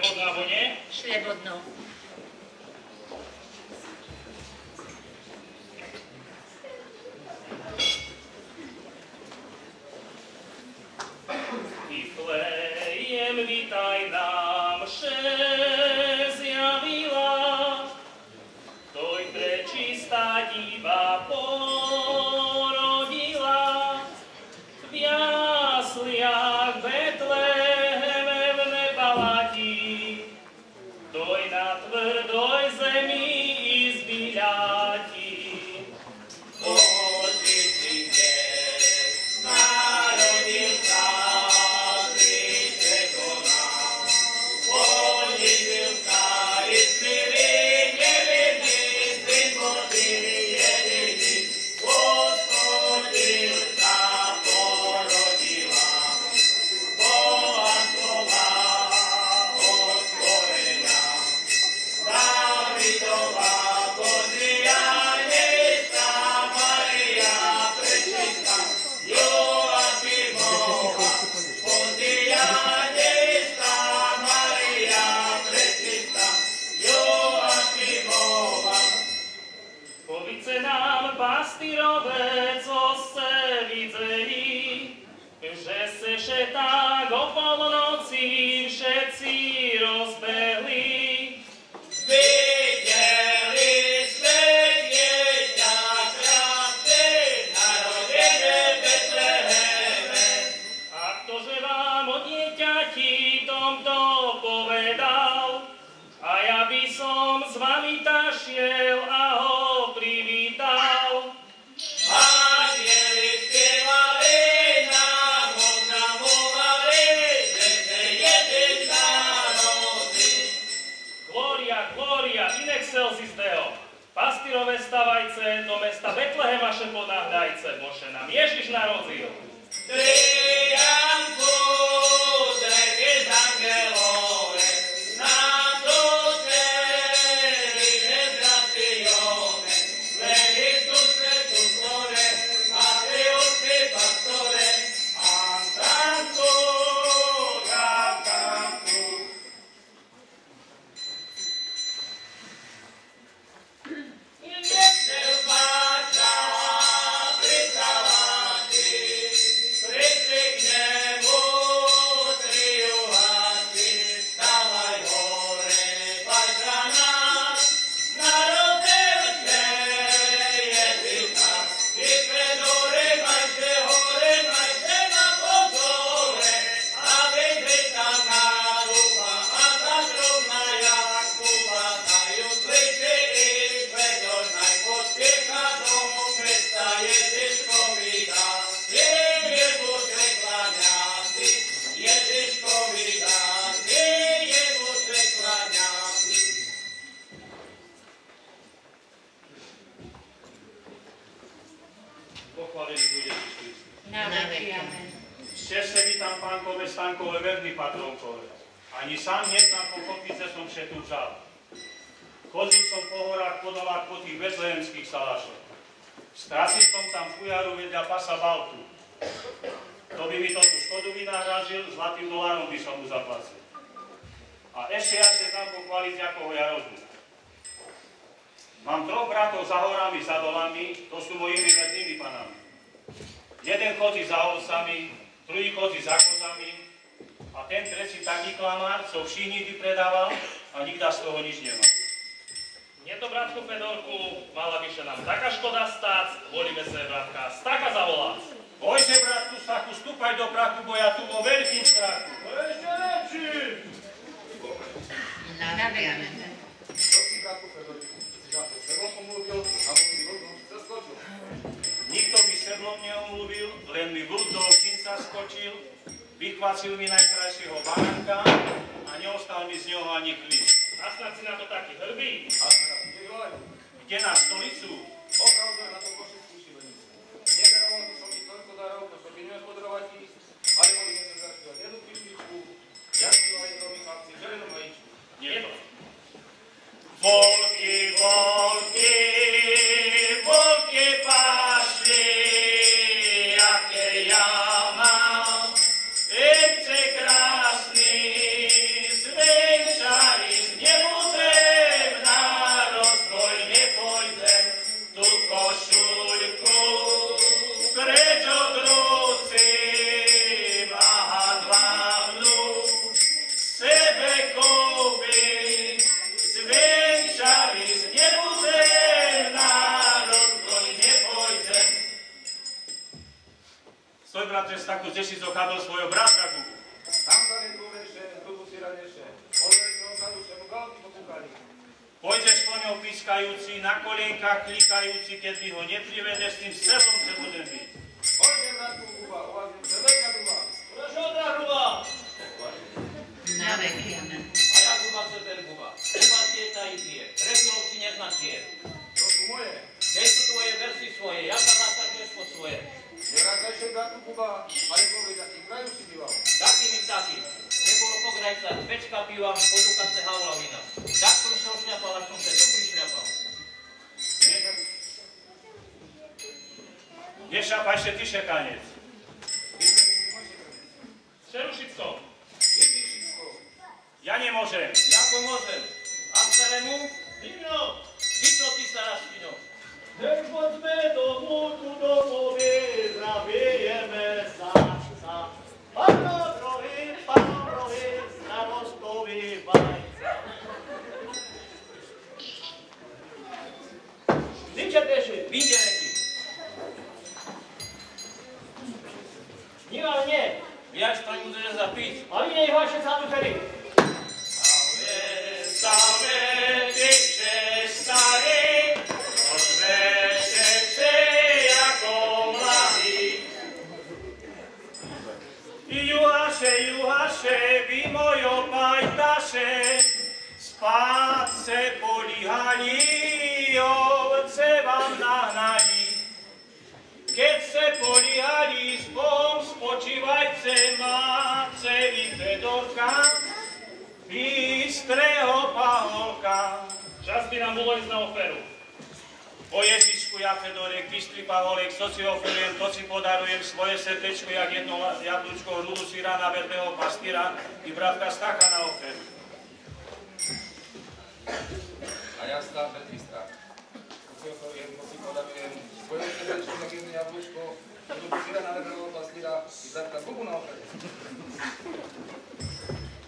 Šliebodno alebo nie? Šliebodno. Iflejem, vítaj nám, zjavila, toj prečistá diva porodila, v jasliach Betleheme v nepalatí, toj na tvrdoj zemi izby ľatí. Tak o polnoci všetci rozbehli. Videli sme dieťa krásne, narodené v Betleheme. A ktože vám o dieťati tomto povedal, a ja by som s vami tašiel a ho privítal. Excelsis Deo. Pastírové stavajce, do mesta Betlehemaše ponáhľajce, bože nám Ježiš narodil. Trianku, drevieš angelore, nám to celi nezracione, Legistus Christus Lore, Mateus de Pastore, Antanto, Gatantu. Čestne vítam pánkové, stankové, verní patronkové. Ani sám neznám pochopiť, že som všetu žal. Chodil som po horách, po dolách, po tých betlehemských salašoch. Stratil som tam fujaru vedľa pasa Baltu. To by mi to tú škodu vynahradil, zlatým dolárom by som mu zaplatil. A ešte ja sa dám pochváliť, ako ho ja rozumiem. Mám troch bratov za horami, za dolami, to sú mojimi vernými panami. Jeden chodí za ovcami, druhý chodí za kozami a ten tretí taký klamár, co všichni predával a nikto z toho nič nemá. Nie to, bratku Fedorku, mala by sa nám taká škoda stáť, volíme sa, bratka, staka zavolá. Pojďte, bratku Stachu, stúpaj do prachu, bo ja tu vo veľkým strachu. Ešte lepší! Naviame. Čo si, bratku Fedorku, si na to sebou pomluvil a musí rovnom zaskočil. Nikto mi sedlom neomluvil, len mi blúd do očinca skočil, vychvácil mi najkrajšieho baránka a neostal mi z neho ani klíč. A snad si na to taký hrbí. A sme na to nevolali. Kde na stolicu? Opravdu na to košickú šibenicu. Nedaroval by som ich toľko darov, to by nehospodarovať ísť, ale mohli sme sa zašívať jednu pišničku, jazdil aj jednou chlapci, zelenú majičku. Nie to. Volky, volky, volky pašli, jaké ja mám, epce krásny, zvenčený. dokadol svojho bratra Gugu. Tam dalej dôležšie, zdobu si ranejšie. Pozrejte ho na duše, mu galky popúkali. Pôjdeš po ňou pískajúci, na kolienkach klikajúci, keď mi ho neprivedeš, s tým sebom se budem byť. Poďte, bratku Kuba, uvazím se veľká Kuba. Prošodra Kuba! Na veky, amen. A ja Kuba Ceper Kuba. Kuba tieta i pije. Refilovci neznačie. To sú moje. Kde sú tvoje versy svoje? Ja sa látam po svoje. Nerazajšie, bratku Kuba, ale povedz, aký kraju si býval. Takým i takým. Nebolo pograjca, pečka piva, poduka se havla vina. Tak som šel šľapal, až som se tu prišľapal. Nešapaj ešte ty šekanec. S Čerušickou. Ja nemôžem. Ja pomôžem. A celému? Divno! Vyplo ty sa rašvinou. Nech poďme domů, tu domovie, zaviejeme sa. Pánovrovi, starostovi vajca. Zimče teši. Vinde reky. Nie, ale nie. Ja što im udrža za pís. A vy nej vaše zadufery. Same tyče starý, odvešte jako mladý. Juhaše, vy mojo pajtaše, spát se políhali, ovce vám nahnali. Keď se políhali, spom spočívajce, máce vy Fedorka, bystrého paholka. Čas by nám bolo ísť na oferu. O Ježišku, ja Fedorek, bystrý paholek, co si oferujem, to si podarujem svoje srdečko, jak jedno jablúčko, hrudu syra na verného pastýra i bratka Stacha na oferu. A ja stále Petrista. To si podarujem svoje srdečko, jak jedno jablúčko, hrudu syra na verného pastýra i bratka Gugu na oferu.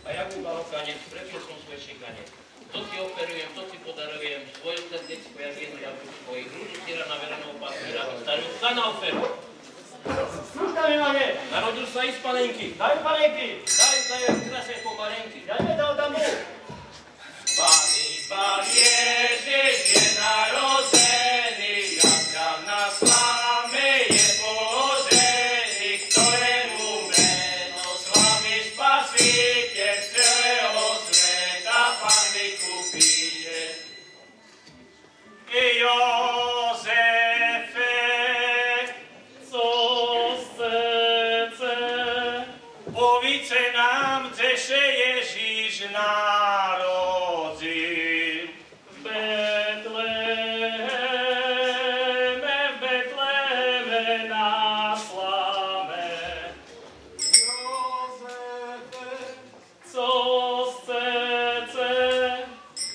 A ja Kuba Okanec, prečo som svoj šekanec. To si oferujem, to si podarujem, svoje srdečko, jak jedno jablúčko, i hrudu syra na verného pastýra i starú sa na oferu. Služka mi mane. Narodil sa i z panenky. Daj panenky. Daj krasej po panenky. Ja nedal tam mu. Pán Ježiš je narodený, jak tam na sláme je položený, ktorému meno slaví Spasiteľ celého sveta, Pán vykupiteľ. Jozefe, Co chcete? povíce nám, kdeže Ježiš narodil. V Betleheme na sláme. Jozefe, Co chcete?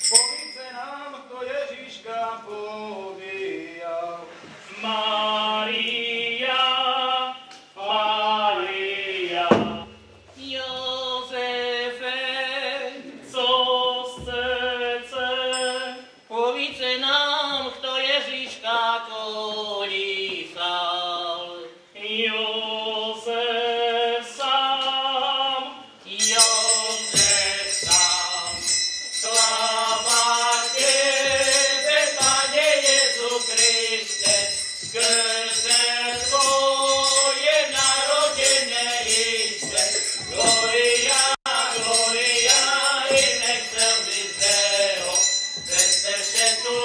povíce nám, kto Ježiška pobíjal. Mária, Mária. Jozefe, Co chcete? povíce nám, kto Ježiška kolísal. Jozef sám. Jozef sám, sláva Tebe, Pane Jezu Kriste, skrze Tvoje narodenie iste. Gloria, gloria, in excelsis Deo, Vester tu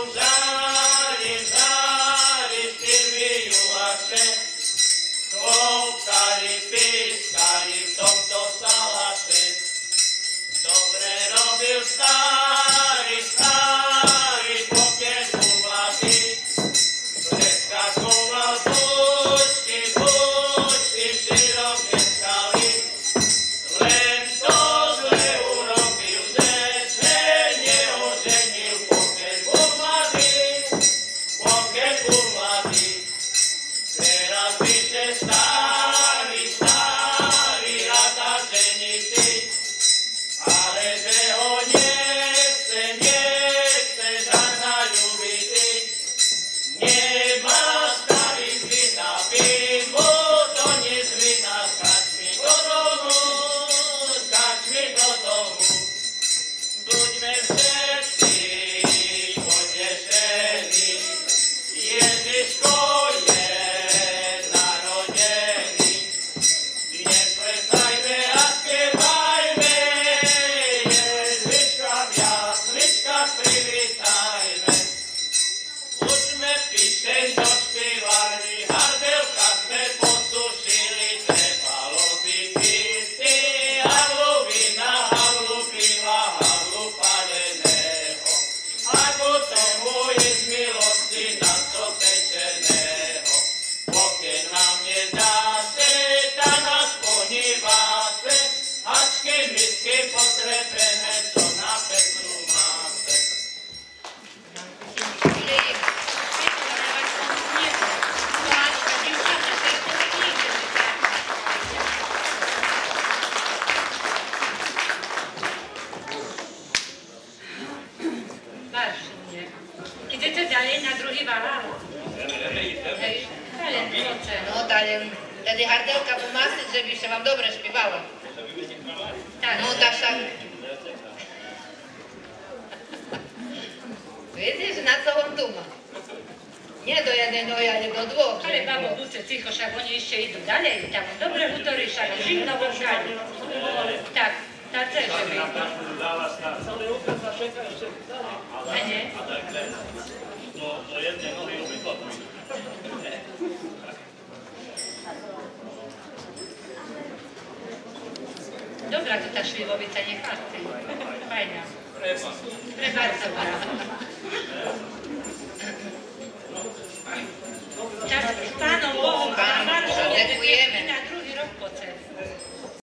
ďalej na druhý valár. Hej, talent, proče. No, talent. Tedy hardelka pomásliť, že by sa vám dobre špívala. Tak, No, tak však... Vidíš, na co on tu má? Nie do jedného, ale do dvoch. ale babo, buďte ticho, však oni ešte idú ďalej. Tam dobre hutorí, však živno vonkajú. Tak, tá ceže by. Celý úkaz sa šeka ešte vzdali. A nie? No, to jedne nohy obidva. Dobrá to tá šlivovica, nechápte. Fajná. Pre bardzo.